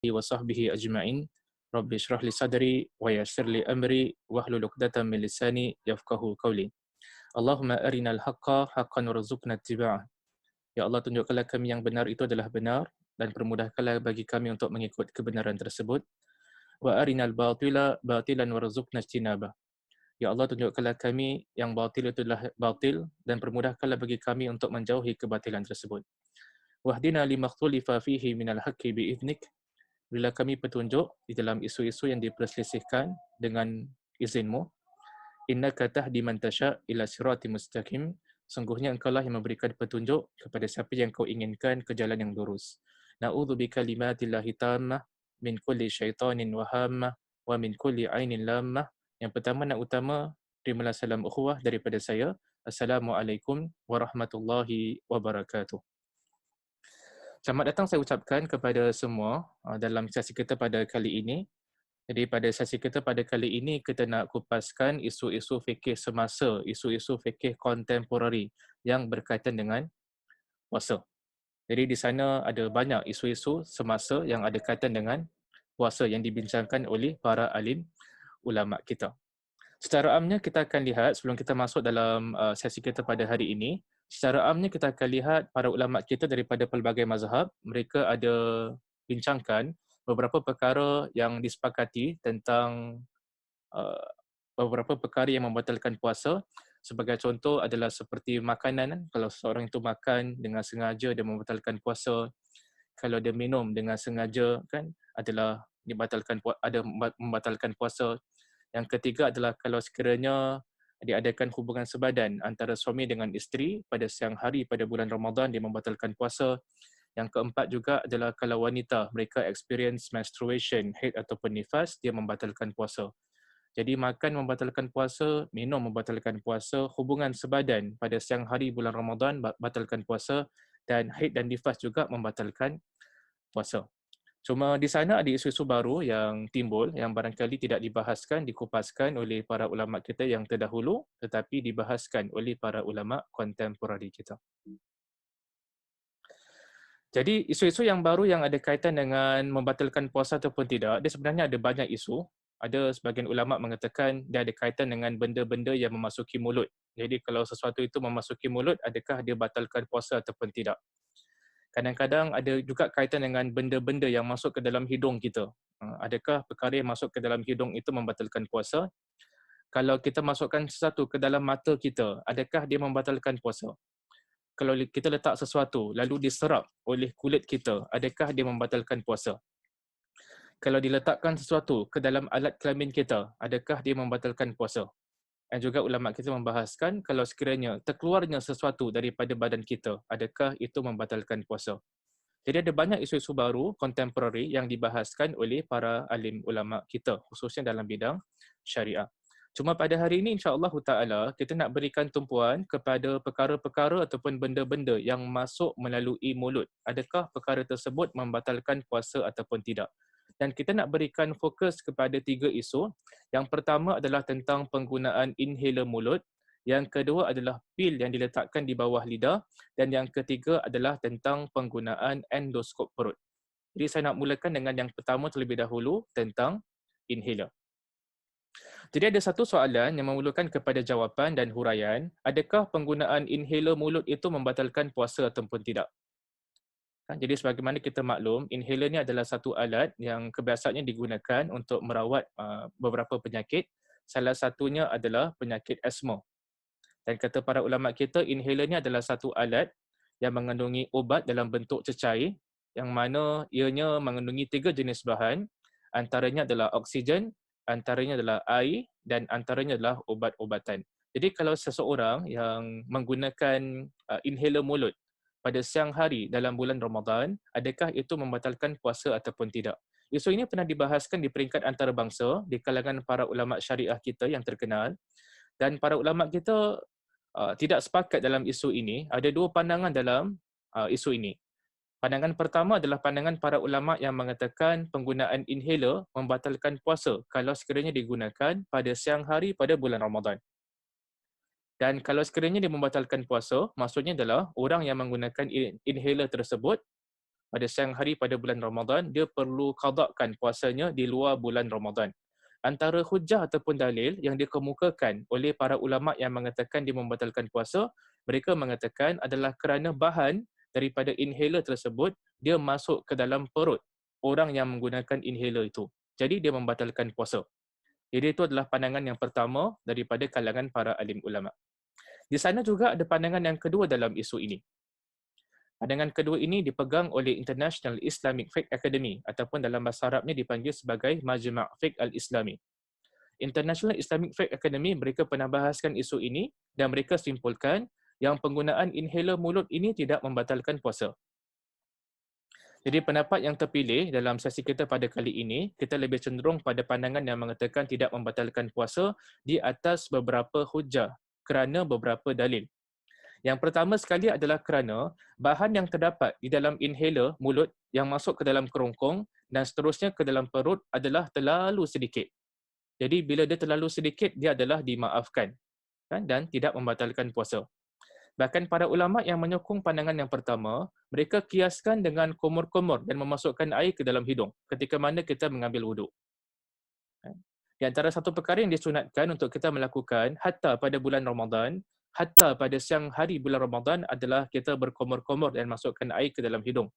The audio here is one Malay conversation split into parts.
alihi wa sahbihi ajma'in. Rabbi shrah li sadri wa yassir li amri wahlul 'uqdatam min lisani yafqahu qawli. Allahumma arinal haqqa haqqan warzuqna ittiba'ah. Ya Allah, tunjukkanlah kami yang benar itu adalah benar dan permudahkanlah bagi kami untuk mengikut kebenaran tersebut. Wa arinal batila batilan warzuqna ijtinabah. Ya Allah, tunjukkanlah kami yang batil itu adalah batil dan permudahkanlah bagi kami untuk menjauhi kebatilan tersebut. Wahdina limakhtulifa fihi minal haqqi bi'idhnik. Berilah kami petunjuk di dalam isu-isu yang diperselisihkan dengan izinmu. Innaka tahdi man tasha' ila siratim mustaqim. Sungguhnya engkaulah yang memberikan petunjuk kepada siapa yang kau inginkan ke jalan yang lurus. Na'udzu bikalimatillahi tammah min kulli syaitanin wahammah wa min kulli ainin lammah. Yang pertama dan utama, terimalah salam ukhuwah daripada saya. Assalamualaikum warahmatullahi wabarakatuh. Selamat datang saya ucapkan kepada semua dalam sesi kita pada kali ini. Jadi pada sesi kita pada kali ini, kita nak kupaskan isu-isu fikih semasa, isu-isu fikih kontemporari yang berkaitan dengan puasa. Jadi di sana ada banyak isu-isu semasa yang ada kaitan dengan puasa yang dibincangkan oleh para alim ulama kita. Secara amnya kita akan lihat sebelum kita masuk dalam sesi kita pada hari ini, secara amnya kita akan lihat para ulama kita daripada pelbagai mazhab, mereka ada bincangkan beberapa perkara yang disepakati tentang beberapa perkara yang membatalkan puasa. Sebagai contoh adalah seperti makanan, kalau seseorang itu makan dengan sengaja dia membatalkan puasa. Kalau dia minum dengan sengaja kan adalah membatalkan puasa. Yang ketiga adalah kalau sekiranya diadakan hubungan sebadan antara suami dengan isteri pada siang hari pada bulan Ramadan, dia membatalkan puasa. Yang keempat juga adalah kalau wanita mereka experience menstruation, haid ataupun nifas, dia membatalkan puasa. Jadi makan membatalkan puasa, minum membatalkan puasa, hubungan sebadan pada siang hari bulan Ramadan batalkan puasa, dan haid dan nifas juga membatalkan puasa. Cuma di sana ada isu-isu baru yang timbul yang barangkali tidak dibahaskan, dikupaskan oleh para ulama kita yang terdahulu, tetapi dibahaskan oleh para ulama kontemporari kita. Jadi isu-isu yang baru yang ada kaitan dengan membatalkan puasa ataupun tidak, dia sebenarnya ada banyak isu. Ada sebagian ulama mengatakan dia ada kaitan dengan benda-benda yang memasuki mulut. Jadi kalau sesuatu itu memasuki mulut, adakah dia batalkan puasa ataupun tidak? Kadang-kadang ada juga kaitan dengan benda-benda yang masuk ke dalam hidung kita. Adakah perkara yang masuk ke dalam hidung itu membatalkan puasa? Kalau kita masukkan sesuatu ke dalam mata kita, adakah dia membatalkan puasa? Kalau kita letak sesuatu lalu diserap oleh kulit kita, adakah dia membatalkan puasa? Kalau diletakkan sesuatu ke dalam alat kelamin kita, adakah dia membatalkan puasa? Dan juga ulama kita membahaskan kalau sekiranya terkeluarnya sesuatu daripada badan kita, adakah itu membatalkan puasa? Jadi ada banyak isu-isu baru kontemporari yang dibahaskan oleh para alim ulama kita, khususnya dalam bidang syariah. Cuma pada hari ini insya-Allah taala kita nak berikan tumpuan kepada perkara-perkara ataupun benda-benda yang masuk melalui mulut. Adakah perkara tersebut membatalkan puasa ataupun tidak? Dan kita nak berikan fokus kepada 3 isu. Yang pertama adalah tentang penggunaan inhaler mulut. Yang kedua adalah pil yang diletakkan di bawah lidah. Dan yang ketiga adalah tentang penggunaan endoskop perut. Jadi saya nak mulakan dengan yang pertama terlebih dahulu tentang inhaler. Jadi ada satu soalan yang memerlukan kepada jawapan dan huraian. Adakah penggunaan inhaler mulut itu membatalkan puasa ataupun tidak? Jadi sebagaimana kita maklum, inhaler ni adalah satu alat yang kebiasaannya digunakan untuk merawat beberapa penyakit. Salah satunya adalah penyakit asma. Dan kata para ulama kita, inhaler ni adalah satu alat yang mengandungi ubat dalam bentuk cecair yang mana ianya mengandungi 3 jenis bahan. Antaranya adalah oksigen, antaranya adalah air dan antaranya adalah ubat-ubatan. Jadi kalau seseorang yang menggunakan inhaler mulut pada siang hari dalam bulan Ramadan, adakah itu membatalkan puasa ataupun tidak? Isu ini pernah dibahaskan di peringkat antarabangsa di kalangan para ulama syariah kita yang terkenal, dan para ulama kita tidak sepakat dalam isu ini. Ada 2 pandangan dalam isu ini. Pandangan pertama adalah pandangan para ulama yang mengatakan penggunaan inhaler membatalkan puasa kalau sekiranya digunakan pada siang hari pada bulan Ramadan. Dan kalau sekiranya dia membatalkan puasa, maksudnya adalah orang yang menggunakan inhaler tersebut pada siang hari pada bulan Ramadan, dia perlu qadakan puasanya di luar bulan Ramadan. Antara hujah ataupun dalil yang dikemukakan oleh para ulama yang mengatakan dia membatalkan puasa, mereka mengatakan adalah kerana bahan daripada inhaler tersebut dia masuk ke dalam perut orang yang menggunakan inhaler itu. Jadi dia membatalkan puasa. Jadi itu adalah pandangan yang pertama daripada kalangan para alim ulama. Di sana juga ada pandangan yang kedua dalam isu ini. Pandangan kedua ini dipegang oleh International Islamic Fiqh Academy ataupun dalam bahasa Arabnya dipanggil sebagai Majma' Fiqh Al-Islami. International Islamic Fiqh Academy mereka pernah bahaskan isu ini dan mereka simpulkan yang penggunaan inhaler mulut ini tidak membatalkan puasa. Jadi pendapat yang terpilih dalam sesi kita pada kali ini, kita lebih cenderung pada pandangan yang mengatakan tidak membatalkan puasa di atas beberapa hujah kerana beberapa dalil. Yang pertama sekali adalah kerana bahan yang terdapat di dalam inhaler mulut yang masuk ke dalam kerongkong dan seterusnya ke dalam perut adalah terlalu sedikit. Jadi bila dia terlalu sedikit, dia adalah dimaafkan kan, dan tidak membatalkan puasa. Bahkan para ulama yang menyokong pandangan yang pertama, mereka kiaskan dengan kumur-kumur dan memasukkan air ke dalam hidung ketika mana kita mengambil wuduk. Di antara satu perkara yang disunatkan untuk kita melakukan hatta pada bulan Ramadan, hatta pada siang hari bulan Ramadan adalah kita berkumur-kumur dan masukkan air ke dalam hidung.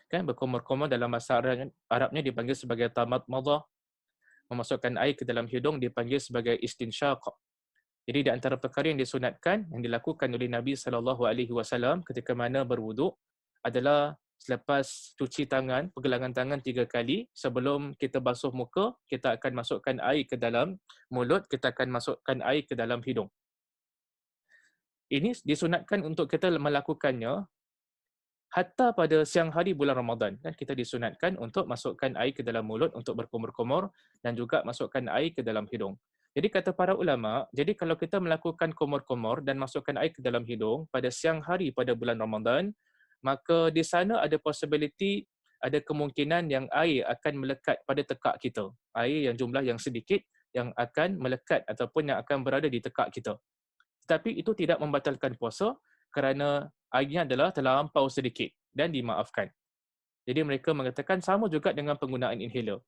Kan, berkumur-kumur dalam bahasa Arabnya dipanggil sebagai tamadmadah, memasukkan air ke dalam hidung dipanggil sebagai istinsyaq. Jadi di antara perkara yang disunatkan yang dilakukan oleh Nabi SAW ketika mana berwuduk adalah selepas cuci tangan, pergelangan tangan 3 kali, sebelum kita basuh muka, kita akan masukkan air ke dalam mulut, kita akan masukkan air ke dalam hidung. Ini disunatkan untuk kita melakukannya hatta pada siang hari bulan Ramadan. Kan kita disunatkan untuk masukkan air ke dalam mulut untuk berkumur-kumur dan juga masukkan air ke dalam hidung. Jadi kata para ulama, jadi kalau kita melakukan kumur-kumur dan masukkan air ke dalam hidung pada siang hari pada bulan Ramadan, maka di sana ada possibility, ada kemungkinan yang air akan melekat pada tekak kita. Air yang jumlah yang sedikit yang akan melekat ataupun yang akan berada di tekak kita. Tetapi itu tidak membatalkan puasa kerana airnya adalah terlampau sedikit dan dimaafkan. Jadi mereka mengatakan sama juga dengan penggunaan inhaler.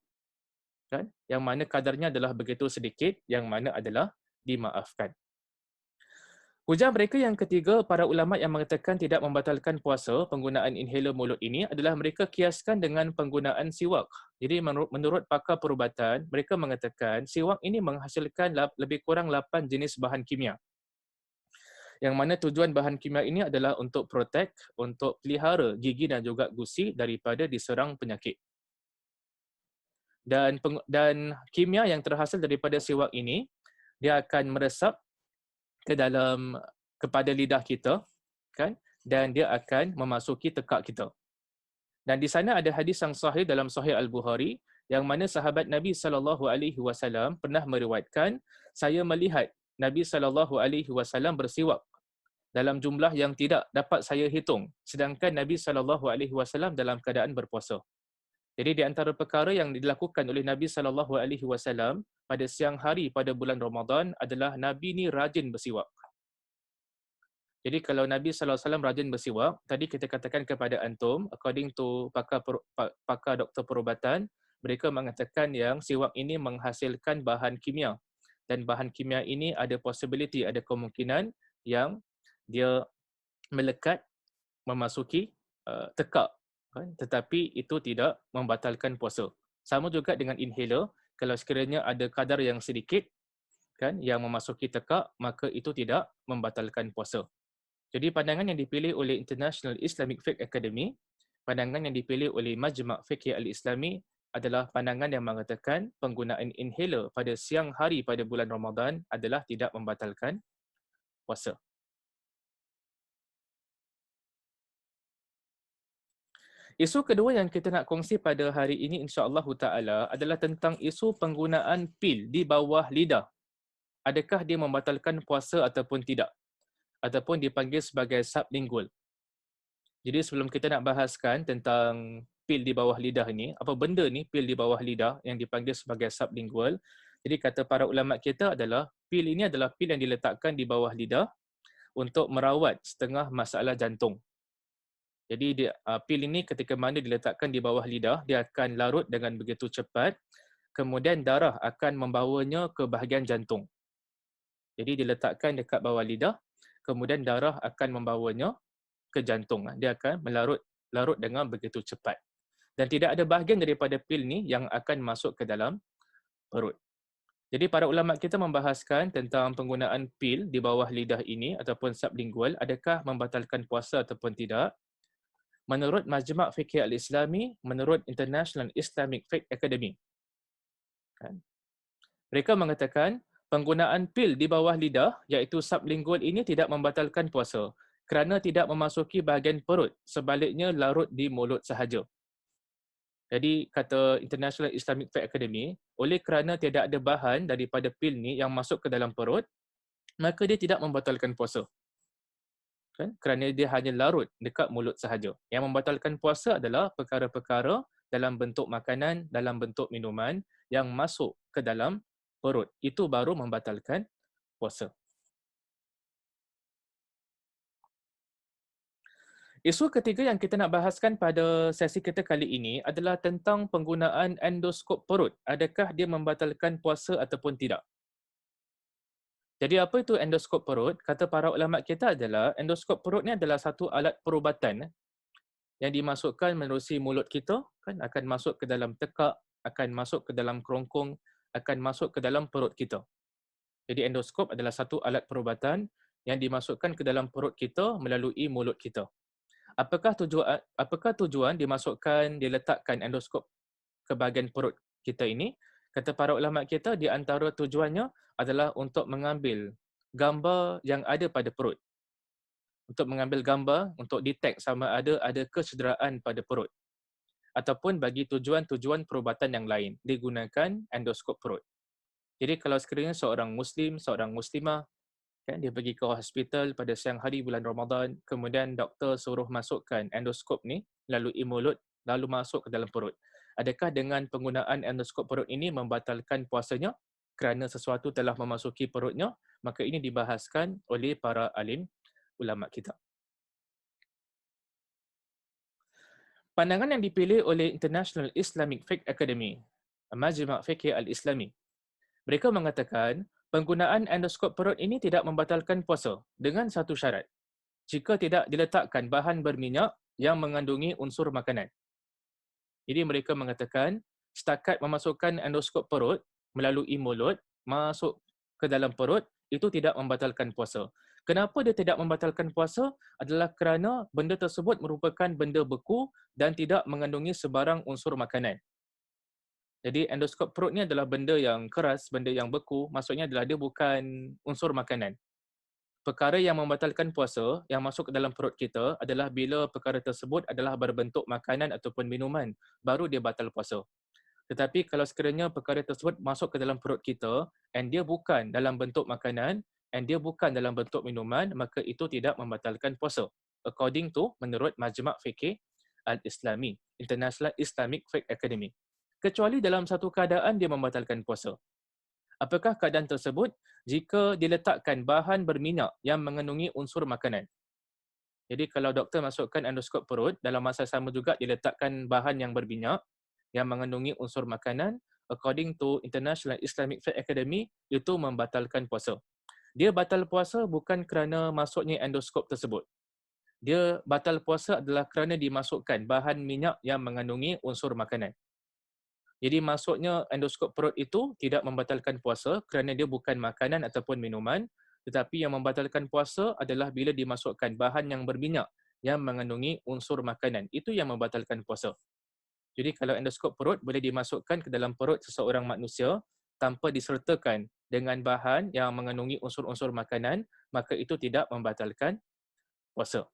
Kan? Yang mana kadarnya adalah begitu sedikit, yang mana adalah dimaafkan. Hujah mereka yang ketiga, para ulama yang mengatakan tidak membatalkan puasa, penggunaan inhaler mulut ini adalah mereka kiaskan dengan penggunaan siwak. Jadi menurut pakar perubatan, mereka mengatakan siwak ini menghasilkan lebih kurang 8 jenis bahan kimia. Yang mana tujuan bahan kimia ini adalah untuk protect, untuk pelihara gigi dan juga gusi daripada diserang penyakit. Dan kimia yang terhasil daripada siwak ini, dia akan meresap ke dalam kepada lidah kita, kan? Dan dia akan memasuki tekak kita. Dan di sana ada hadis yang sahih dalam Sahih Al-Bukhari yang mana sahabat Nabi SAW pernah meriwayatkan, saya melihat Nabi SAW bersiwak dalam jumlah yang tidak dapat saya hitung, sedangkan Nabi SAW dalam keadaan berpuasa. Jadi di antara perkara yang dilakukan oleh Nabi SAW pada siang hari pada bulan Ramadan adalah Nabi ni rajin bersiwak. Jadi kalau Nabi SAW rajin bersiwak, tadi kita katakan kepada antum, according to pakar doktor perubatan, mereka mengatakan yang siwak ini menghasilkan bahan kimia. Dan bahan kimia ini ada possibility, ada kemungkinan yang dia melekat memasuki tekak, kan? Tetapi itu tidak membatalkan puasa. Sama juga dengan inhaler, kalau sekiranya ada kadar yang sedikit kan yang memasuki tekak, maka itu tidak membatalkan puasa. Jadi pandangan yang dipilih oleh International Islamic Fiqh Academy, pandangan yang dipilih oleh Majma' Fiqh Al-Islami adalah pandangan yang mengatakan penggunaan inhaler pada siang hari pada bulan Ramadan adalah tidak membatalkan puasa. Isu kedua yang kita nak kongsi pada hari ini insya-Allah taala adalah tentang isu penggunaan pil di bawah lidah. Adakah dia membatalkan puasa ataupun tidak? Ataupun dipanggil sebagai sublingual. Jadi sebelum kita nak bahaskan tentang pil di bawah lidah ni, apa benda ni pil di bawah lidah yang dipanggil sebagai sublingual? Jadi kata para ulama kita adalah pil ini adalah pil yang diletakkan di bawah lidah untuk merawat setengah masalah jantung. Jadi pil ini ketika mana diletakkan di bawah lidah, dia akan larut dengan begitu cepat, kemudian darah akan membawanya ke bahagian jantung. Jadi diletakkan dekat bawah lidah, kemudian darah akan membawanya ke jantung. Dia akan larut dengan begitu cepat. Dan tidak ada bahagian daripada pil ni yang akan masuk ke dalam perut. Jadi para ulama kita membahaskan tentang penggunaan pil di bawah lidah ini ataupun sublingual, adakah membatalkan puasa ataupun tidak. Menurut Majma' Fiqh Al-Islami, menurut International Islamic Fiqh Academy, kan, mereka mengatakan penggunaan pil di bawah lidah iaitu sublingual ini tidak membatalkan puasa kerana tidak memasuki bahagian perut, sebaliknya larut di mulut sahaja. Jadi kata International Islamic Fiqh Academy, oleh kerana tidak ada bahan daripada pil ni yang masuk ke dalam perut, maka dia tidak membatalkan puasa. Kan? Kerana dia hanya larut dekat mulut sahaja. Yang membatalkan puasa adalah perkara-perkara dalam bentuk makanan, dalam bentuk minuman yang masuk ke dalam perut. Itu baru membatalkan puasa. Isu ketiga yang kita nak bahaskan pada sesi kita kali ini adalah tentang penggunaan endoskop perut. Adakah dia membatalkan puasa ataupun tidak? Jadi apa itu endoskop perut? Kata para ulama kita adalah endoskop perut ni adalah satu alat perubatan yang dimasukkan menerusi mulut kita, kan akan masuk ke dalam tekak, akan masuk ke dalam kerongkong, akan masuk ke dalam perut kita. Jadi endoskop adalah satu alat perubatan yang dimasukkan ke dalam perut kita melalui mulut kita. Apakah tujuan diletakkan endoskop ke bahagian perut kita ini? Kata para ulama kita, di antara tujuannya adalah untuk mengambil gambar yang ada pada perut. Untuk mengambil gambar, untuk detect sama ada kecederaan pada perut. Ataupun bagi tujuan-tujuan perubatan yang lain, digunakan endoskop perut. Jadi kalau sekiranya seorang Muslim, seorang Muslimah, kan, dia pergi ke hospital pada siang hari bulan Ramadan, kemudian doktor suruh masukkan endoskop ni lalui mulut, lalu masuk ke dalam perut. Adakah dengan penggunaan endoskop perut ini membatalkan puasanya kerana sesuatu telah memasuki perutnya? Maka ini dibahaskan oleh para alim ulama kita. Pandangan yang dipilih oleh International Islamic Fiqh Academy, Majma' Fiqh Al-Islami, mereka mengatakan penggunaan endoskop perut ini tidak membatalkan puasa dengan satu syarat. Jika tidak diletakkan bahan berminyak yang mengandungi unsur makanan. Jadi mereka mengatakan setakat memasukkan endoskop perut melalui mulut masuk ke dalam perut itu tidak membatalkan puasa. Kenapa dia tidak membatalkan puasa? Adalah kerana benda tersebut merupakan benda beku dan tidak mengandungi sebarang unsur makanan. Jadi endoskop perut ni adalah benda yang keras, benda yang beku, maksudnya adalah dia bukan unsur makanan. Perkara yang membatalkan puasa yang masuk ke dalam perut kita adalah bila perkara tersebut adalah berbentuk makanan ataupun minuman, baru dia batal puasa. Tetapi kalau sekiranya perkara tersebut masuk ke dalam perut kita and dia bukan dalam bentuk makanan and dia bukan dalam bentuk minuman, maka itu tidak membatalkan puasa. According to menurut Majma' Fiqh Al-Islami, International Islamic Fiqh Academy. Kecuali dalam satu keadaan dia membatalkan puasa. Apakah keadaan tersebut? Jika diletakkan bahan berminyak yang mengandungi unsur makanan. Jadi kalau doktor masukkan endoskop perut, dalam masa sama juga diletakkan bahan yang berminyak yang mengandungi unsur makanan, according to International Islamic Fiqh Academy, itu membatalkan puasa. Dia batal puasa bukan kerana masuknya endoskop tersebut. Dia batal puasa adalah kerana dimasukkan bahan minyak yang mengandungi unsur makanan. Jadi masuknya endoskop perut itu tidak membatalkan puasa kerana dia bukan makanan ataupun minuman, tetapi yang membatalkan puasa adalah bila dimasukkan bahan yang berminyak yang mengandungi unsur makanan. Itu yang membatalkan puasa. Jadi kalau endoskop perut boleh dimasukkan ke dalam perut seseorang manusia tanpa disertakan dengan bahan yang mengandungi unsur-unsur makanan, maka itu tidak membatalkan puasa.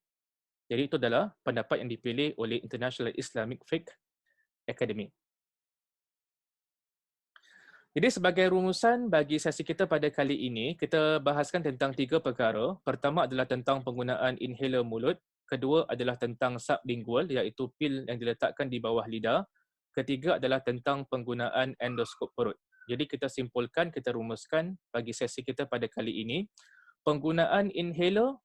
Jadi itu adalah pendapat yang dipilih oleh International Islamic Fiqh Academy. Jadi sebagai rumusan bagi sesi kita pada kali ini, kita bahaskan tentang 3 perkara. Pertama adalah tentang penggunaan inhaler mulut. Kedua adalah tentang sublingual, iaitu pil yang diletakkan di bawah lidah. Ketiga adalah tentang penggunaan endoskop perut. Jadi kita simpulkan, kita rumuskan bagi sesi kita pada kali ini. Penggunaan inhaler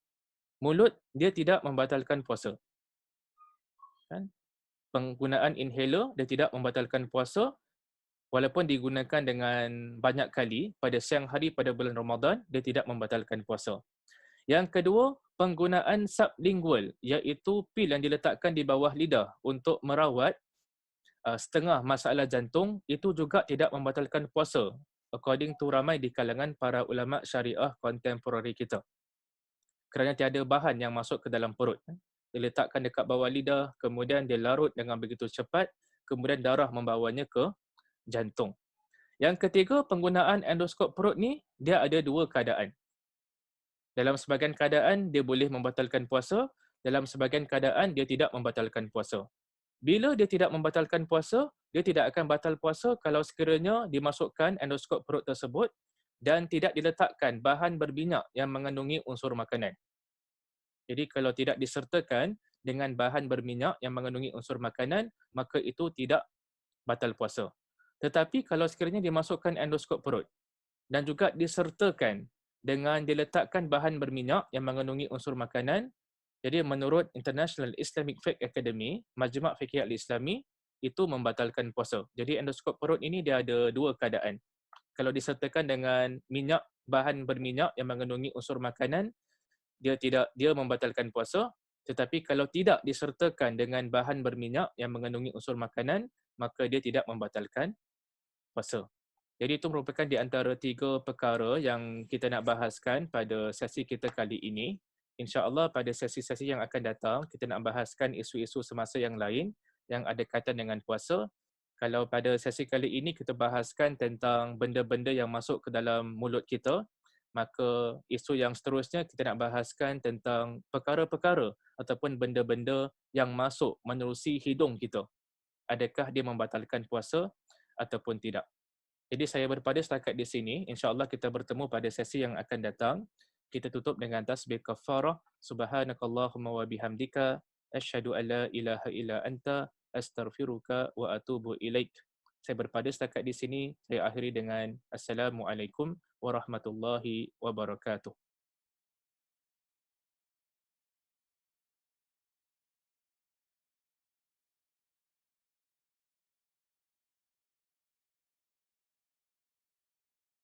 mulut, dia tidak membatalkan puasa. Kan? Penggunaan inhaler dia tidak membatalkan puasa walaupun digunakan dengan banyak kali pada siang hari pada bulan Ramadan, dia tidak membatalkan puasa. Yang kedua, penggunaan sublingual iaitu pil yang diletakkan di bawah lidah untuk merawat setengah masalah jantung itu juga tidak membatalkan puasa according to ramai di kalangan para ulama syariah kontemporari kita. Kerana tiada bahan yang masuk ke dalam perut. Diletakkan dekat bawah lidah, kemudian dia larut dengan begitu cepat, kemudian darah membawanya ke jantung. Yang ketiga, penggunaan endoskop perut ni, dia ada dua keadaan. Dalam sebahagian keadaan, dia boleh membatalkan puasa. Dalam sebahagian keadaan, dia tidak membatalkan puasa. Bila dia tidak membatalkan puasa, dia tidak akan batal puasa kalau sekiranya dimasukkan endoskop perut tersebut dan tidak diletakkan bahan berminyak yang mengandungi unsur makanan. Jadi kalau tidak disertakan dengan bahan berminyak yang mengandungi unsur makanan, maka itu tidak batal puasa. Tetapi kalau sekiranya dimasukkan endoskop perut dan juga disertakan dengan diletakkan bahan berminyak yang mengandungi unsur makanan, jadi menurut International Islamic Fiqh Academy, Majma' Fiqh Al-Islami, itu membatalkan puasa. Jadi endoskop perut ini dia ada dua keadaan. Kalau disertakan dengan minyak, bahan berminyak yang mengandungi unsur makanan, dia membatalkan puasa. Tetapi kalau tidak disertakan dengan bahan berminyak yang mengandungi unsur makanan, maka dia tidak membatalkan puasa. Jadi itu merupakan di antara 3 perkara yang kita nak bahaskan pada sesi kita kali ini. InsyaAllah pada sesi-sesi yang akan datang, kita nak bahaskan isu-isu semasa yang lain yang ada kaitan dengan puasa. Kalau pada sesi kali ini kita bahaskan tentang benda-benda yang masuk ke dalam mulut kita, maka isu yang seterusnya kita nak bahaskan tentang perkara-perkara ataupun benda-benda yang masuk menerusi hidung kita. Adakah dia membatalkan puasa ataupun tidak? Jadi saya berpada setakat di sini. InsyaAllah kita bertemu pada sesi yang akan datang. Kita tutup dengan tasbih kafarah. Subhanakallahumma wa bihamdika. Asyhadu an la ilaha illa anta. Astaghfiruka wa atubu ilaik. Saya berpada setakat di sini. Saya akhiri dengan Assalamualaikum warahmatullahi wabarakatuh.